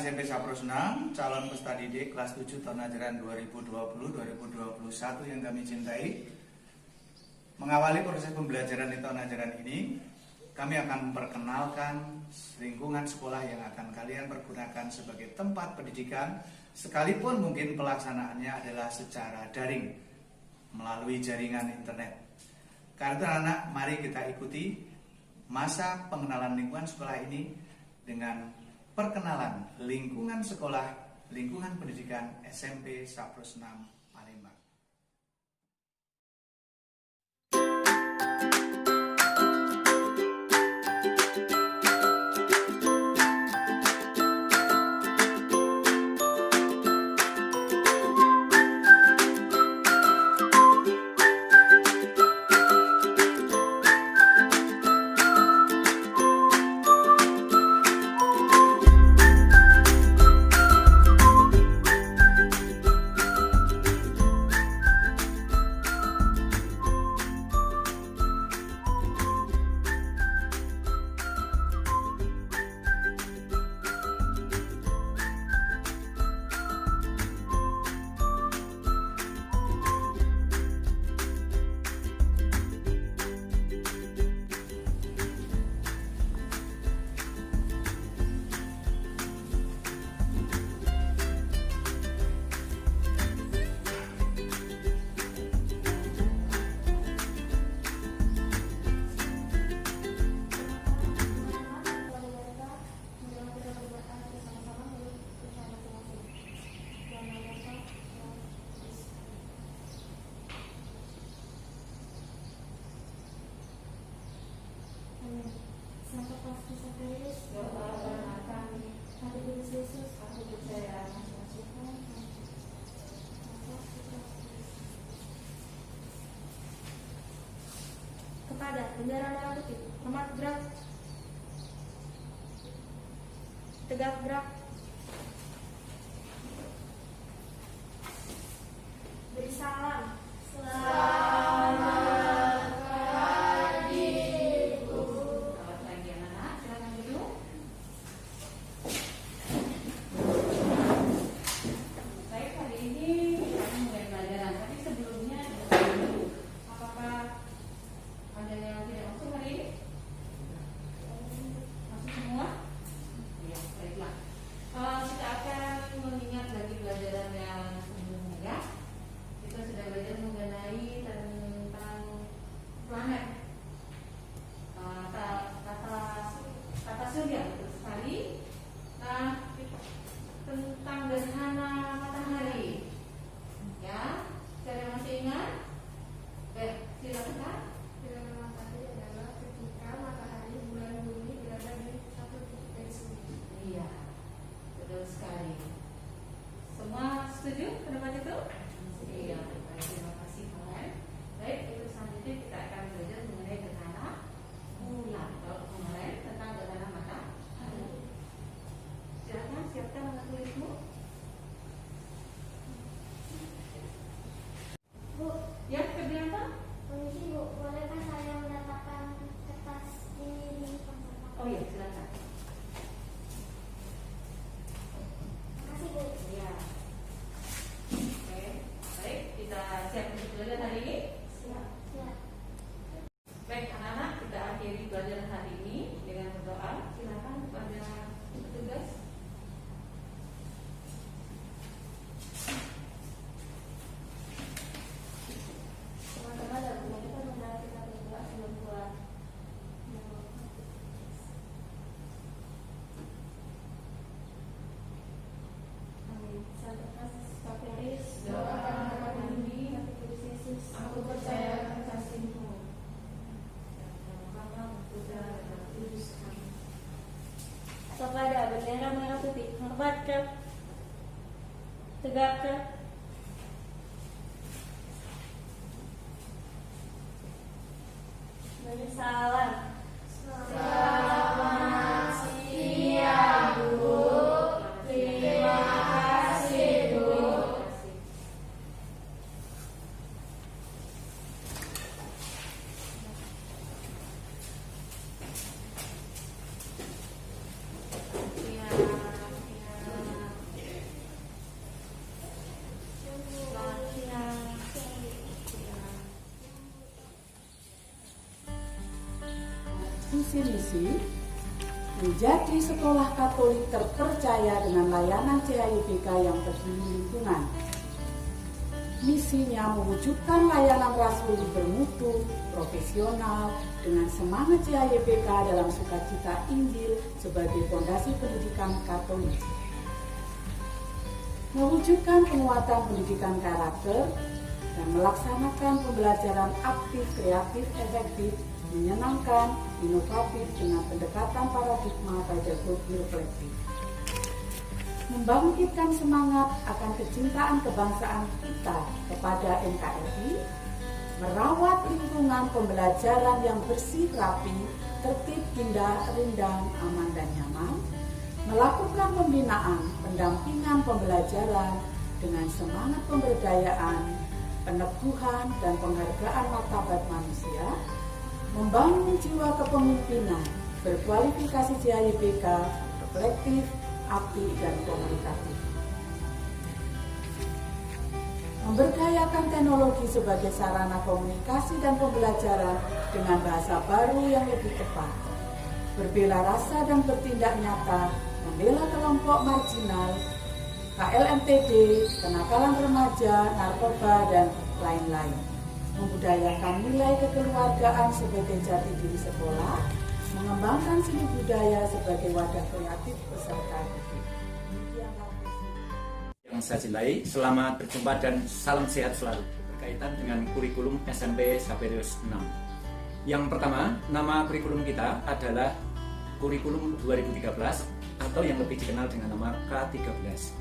SMP Saprus 6, calon peserta didik kelas 7 tahun ajaran 2020-2021 yang kami cintai. Mengawali proses pembelajaran di tahun ajaran ini, kami akan memperkenalkan lingkungan sekolah yang akan kalian pergunakan sebagai tempat pendidikan, sekalipun mungkin pelaksanaannya adalah secara daring melalui jaringan internet. Karena itu anak-anak, mari kita ikuti masa pengenalan lingkungan sekolah ini dengan perkenalan lingkungan sekolah, lingkungan pendidikan SMP Saprus 6 Palembang. Kepada bendera merah putih, hormat gerak, tegak gerak, beri salam. Selamat pagi, Bu. Selamat pagi anak-anak, silakan duduk. Baik, hari ini kita mulai pelajaran, tapi sebelumnya dulu, apakah ada yang tidak masuk hari ini? Masuk semua? Ya, baiklah. Kita akan mengingat lagi pelajaran yang sebelumnya ya. Kita sudah belajar mengenai tentang planet, kata surya, betul sekali. Nah, tentang gerhana matahari, ya. Saya masih ingat? Silakan. Gerhana matahari adalah ketika matahari, bulan, bumi berada di satu titik dari sini. Iya, betul sekali. Semua setuju pendapat itu? Iya, baik, terima kasih kalian. Baik, itu selanjutnya kita akan belajar mengenai gerhana bulan. Kalau kemarin tentang gerhana matahari. Silakan siapkan alat tulismu. Bu, Ya, Febrianta? permisi Bu, bolehkah saya mendapatkan kertas ini di kontak? Oh iya, silakan. Makasih Bu. Iya. Oke, baik, kita siap untuk belajar hari ini. Siap. Siap. Baik anak-anak, kita akhiri pelajaran hari ini dengan berdoa. Silakan kepada petugas. Teman-teman dan Bu, kita benar kita berdoa sebelum pulang. Amin. Satu kasih Papiris, doa dan mandi, hati kudus Yesus. Aku percaya akan kasih-Mu. Kepada bendera merah putih, hormat ke, tegak ke, beri salam. Selamat siang, Bu. Terima kasih, Bu. Visi misi menjadi sekolah Katolik terpercaya dengan layanan CAYPK yang peduli lingkungan. Misinya mewujudkan layanan rasuli bermutu, profesional, dengan semangat CAYPK dalam sukacita Injil sebagai fondasi pendidikan Katolik. Mewujudkan penguatan pendidikan karakter dan melaksanakan pembelajaran aktif, kreatif, efektif, menyenangkan, inovatif dengan pendekatan paradigma pedagogi reflektif. Membangkitkan semangat akan kecintaan kebangsaan kita kepada NKRI, merawat lingkungan pembelajaran yang bersih, rapi, tertib, indah, rindang, aman, dan nyaman, melakukan pembinaan, pendampingan pembelajaran dengan semangat pemberdayaan, peneguhan, dan penghargaan martabat manusia, membangun jiwa kepemimpinan, berkualifikasi CAYPK, reflektif, aktif, dan komunikatif. Memberdayakan teknologi sebagai sarana komunikasi dan pembelajaran dengan bahasa baru yang lebih tepat. Berbela rasa dan bertindak nyata, membela kelompok marginal, KLMTD, kenakalan remaja, narkoba, dan lain-lain. Membudayakan nilai kekeluargaan sebagai jati diri sekolah, mengembangkan seni budaya sebagai wadah kreatif peserta didik. Yang saya cintai, selamat berjumpa dan salam sehat selalu berkaitan dengan kurikulum SMP Saperius 6. Yang pertama, nama kurikulum kita adalah kurikulum 2013 atau yang lebih dikenal dengan nama K13.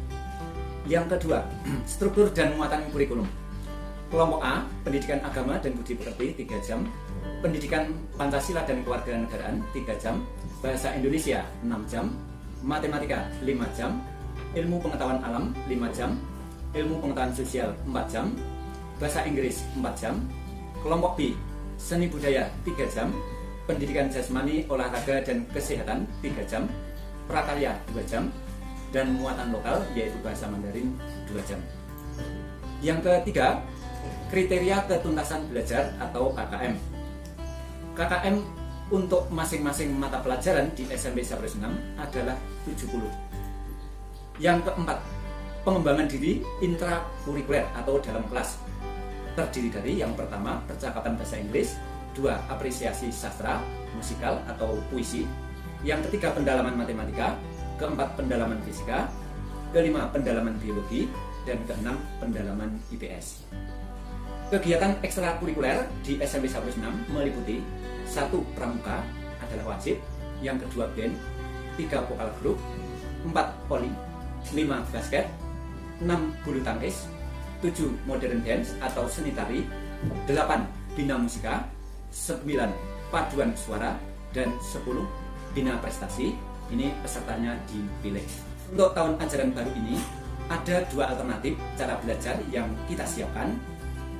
Yang kedua, struktur dan muatan kurikulum. Kelompok A, pendidikan agama dan budi pekerti 3 jam, pendidikan Pancasila dan kewarganegaraan 3 jam, bahasa Indonesia 6 jam, matematika 5 jam, ilmu pengetahuan alam 5 jam, ilmu pengetahuan sosial 4 jam, bahasa Inggris 4 jam. Kelompok B, seni budaya 3 jam, pendidikan jasmani, olahraga dan kesehatan 3 jam, prakarya 2 jam, dan muatan lokal yaitu bahasa Mandarin 2 jam. Yang ketiga, kriteria ketuntasan belajar atau KKM. KKM untuk masing-masing mata pelajaran di SMP Saperius 6 adalah 70. Yang keempat, pengembangan diri intrakurikuler atau dalam kelas. Terdiri dari yang pertama, percakapan bahasa Inggris, 2, apresiasi sastra, musikal atau puisi, yang ketiga, pendalaman matematika, keempat, pendalaman fisika, kelima, pendalaman biologi, dan keenam, pendalaman IPS. Kegiatan ekstrakurikuler di SMP Saperius 6 meliputi 1, pramuka adalah wajib, yang kedua band, 3, vokal grup, 4, voli, 5, basket, 6, bulu tangkis, 7, modern dance atau seni tari, 8, bina musika, 9, paduan suara, dan 10, bina prestasi. Ini pesertanya dipilih. Untuk tahun ajaran baru ini ada 2 alternatif cara belajar yang kita siapkan.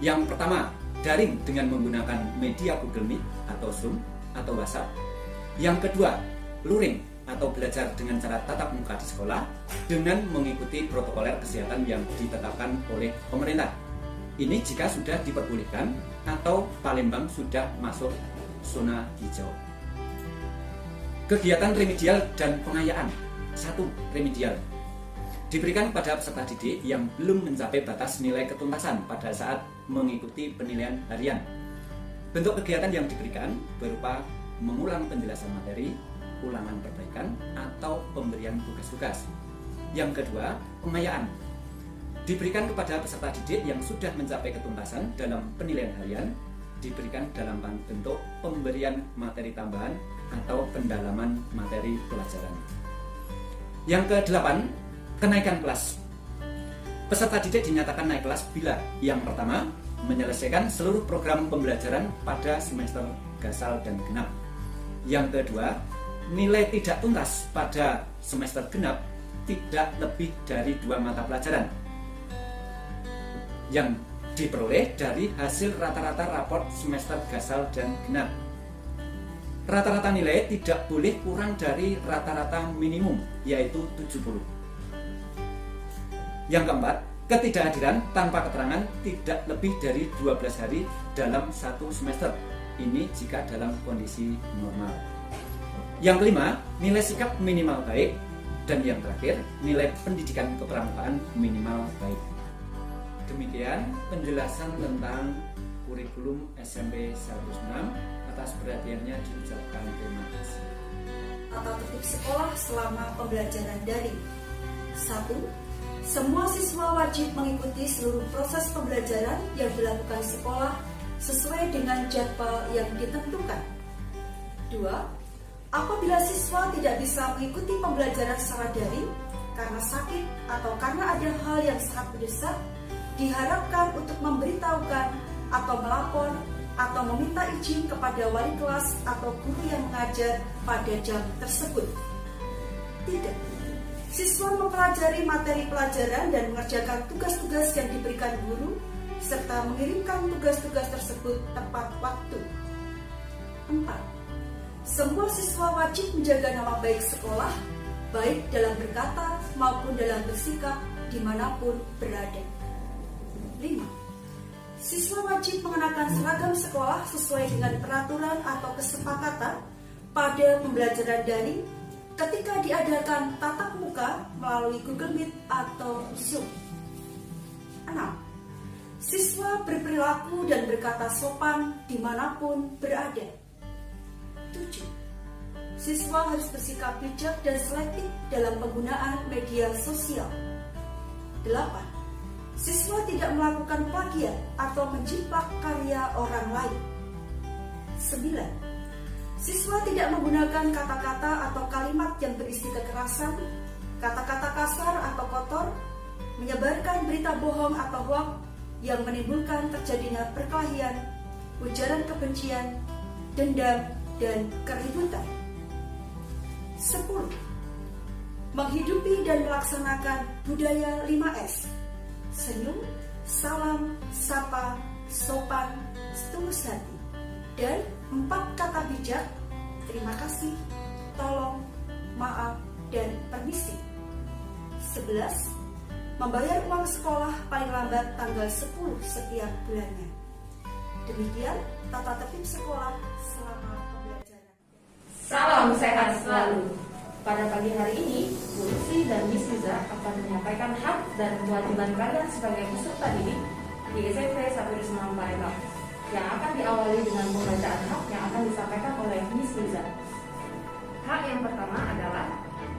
Yang pertama, daring dengan menggunakan media Google Meet atau Zoom atau WhatsApp. Yang kedua, luring atau belajar dengan cara tatap muka di sekolah dengan mengikuti protokoler kesehatan yang ditetapkan oleh pemerintah. Ini jika sudah diperbolehkan atau Palembang sudah masuk zona hijau. Kegiatan remedial dan pengayaan. 1, remedial. Diberikan kepada peserta didik yang belum mencapai batas nilai ketuntasan pada saat mengikuti penilaian harian. Bentuk kegiatan yang diberikan berupa mengulang penjelasan materi, ulangan perbaikan, atau pemberian tugas-tugas. Yang kedua, pengayaan. Diberikan kepada peserta didik yang sudah mencapai ketuntasan dalam penilaian harian, diberikan dalam bentuk pemberian materi tambahan atau pendalaman materi pelajaran. Yang ke-8, kenaikan kelas. Peserta didik dinyatakan naik kelas bila yang pertama, menyelesaikan seluruh program pembelajaran pada semester gasal dan genap. Yang kedua, nilai tidak tuntas pada semester genap tidak lebih dari 2 mata pelajaran yang diperoleh dari hasil rata-rata raport semester gasal dan genap. Rata-rata nilai tidak boleh kurang dari rata-rata minimum, yaitu 70. Yang keempat, ketidakhadiran tanpa keterangan tidak lebih dari 12 hari dalam 1 semester. Ini jika dalam kondisi normal. Yang kelima, nilai sikap minimal baik. Dan yang terakhir, nilai pendidikan kepramukaan minimal baik. Demikian penjelasan tentang kurikulum SMP 106. Atas perhatiannya diucapkan terima kasih. Tata tertib sekolah selama pembelajaran daring. 1. Semua siswa wajib mengikuti seluruh proses pembelajaran yang dilakukan sekolah sesuai dengan jadwal yang ditentukan. 2. Apabila siswa tidak bisa mengikuti pembelajaran secara daring karena sakit atau karena ada hal yang sangat mendesak, diharapkan untuk memberitahukan atau melapor atau meminta izin kepada wali kelas atau guru yang mengajar pada jam tersebut. 3. Siswa mempelajari materi pelajaran dan mengerjakan tugas-tugas yang diberikan guru serta mengirimkan tugas-tugas tersebut tepat waktu. 4. Semua siswa wajib menjaga nama baik sekolah, baik dalam berkata maupun dalam bersikap dimanapun berada. 5. Siswa wajib mengenakan seragam sekolah sesuai dengan peraturan atau kesepakatan pada pembelajaran daring ketika diadakan tatap muka melalui Google Meet atau Zoom. 6. Siswa berperilaku dan berkata sopan dimanapun berada. 7. Siswa harus bersikap bijak dan selektif dalam penggunaan media sosial. 8. Siswa tidak melakukan plagiat atau menjiplak karya orang lain. 9. Siswa tidak menggunakan kata-kata atau kalimat yang berisi kekerasan, kata-kata kasar atau kotor, menyebarkan berita bohong atau hoax yang menimbulkan terjadinya perkelahian, ujaran kebencian, dendam, dan keributan. 10. Menghidupi dan melaksanakan budaya 5S. Senyum, salam, sapa, sopan, setulus hati. Dan 4 kata bijak, terima kasih, tolong, maaf, dan permisi. 11. Membayar uang sekolah paling lambat tanggal 10 setiap bulannya. Demikian tata tertib sekolah selama pembelajaran. Salam sehat selalu. Pada pagi hari ini, Bu Lucy dan Miss Liza akan menyampaikan hak dan kewajiban kalian sebagai peserta didik di SMP 106 Palembang, yang akan diawali dengan pembacaan hak yang akan disampaikan oleh Miss Liza. Hak yang pertama adalah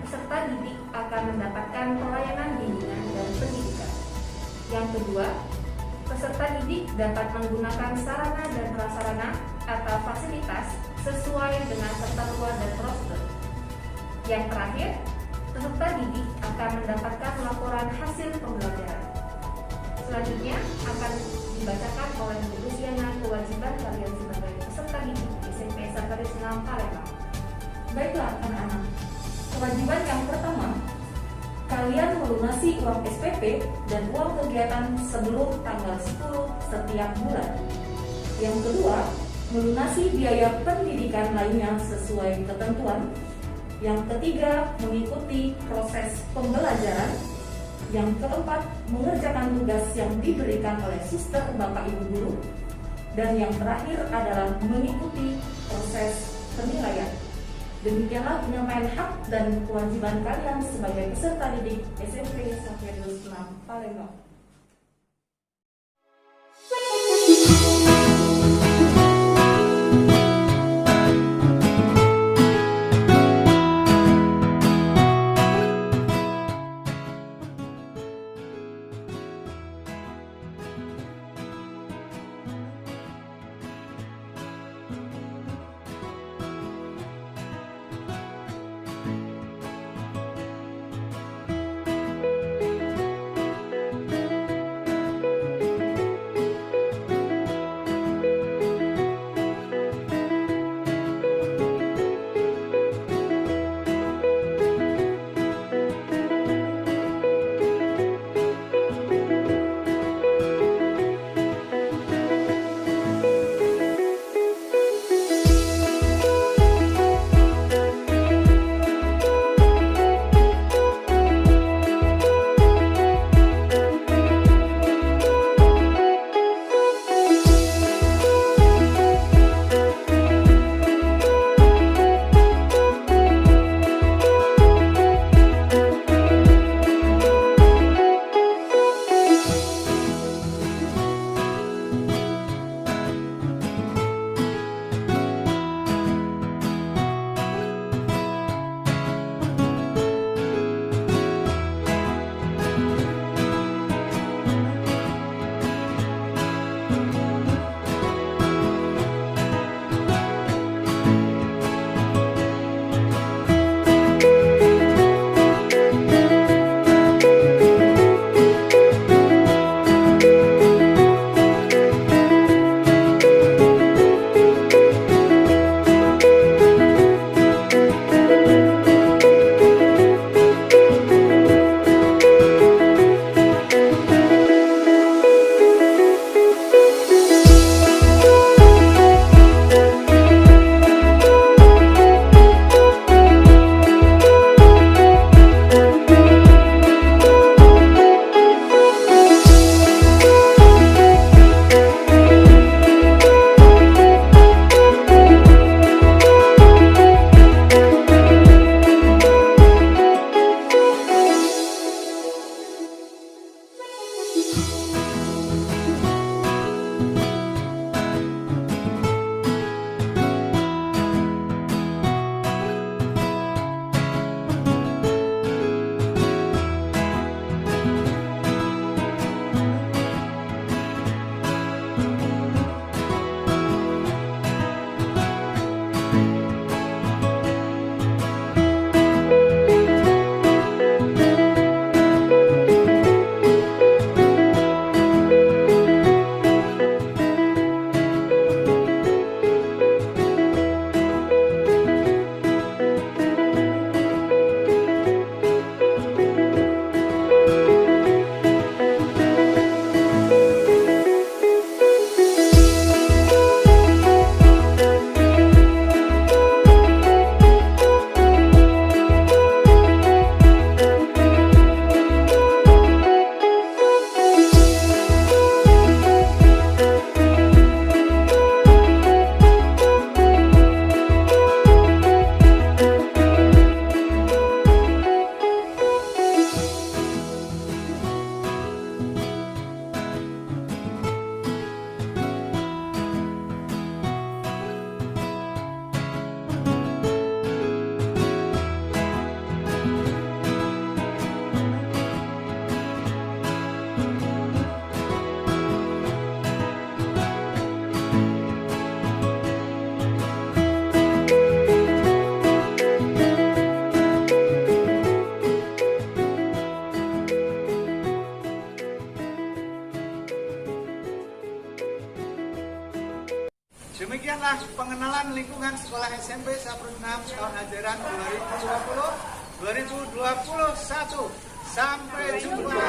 peserta didik akan mendapatkan pelayanan bimbingan dan pendidikan. Yang kedua, peserta didik dapat menggunakan sarana dan prasarana atau fasilitas sesuai dengan ketentuan dan prosedur. Yang terakhir, peserta didik akan mendapatkan laporan hasil pembelajaran. Selanjutnya akan dibacakan oleh Bu Luciana kewajiban kalian sebagai peserta didik SMP 106 Palembang. Baiklah anak-anak, kewajiban yang pertama, kalian melunasi uang SPP dan uang kegiatan sebelum tanggal 10 setiap bulan. Yang kedua, melunasi biaya pendidikan lainnya sesuai ketentuan. Yang ketiga, mengikuti proses pembelajaran. Yang keempat, mengerjakan tugas yang diberikan oleh suster Bapak Ibu guru. Dan yang terakhir adalah mengikuti proses penilaian. Demikianlah penyampaian hak dan kewajiban kalian sebagai peserta didik SMP 106 Palembang. Demikianlah pengenalan lingkungan sekolah SMP Saprus 6 tahun ajaran 2020-2021. Sampai jumpa.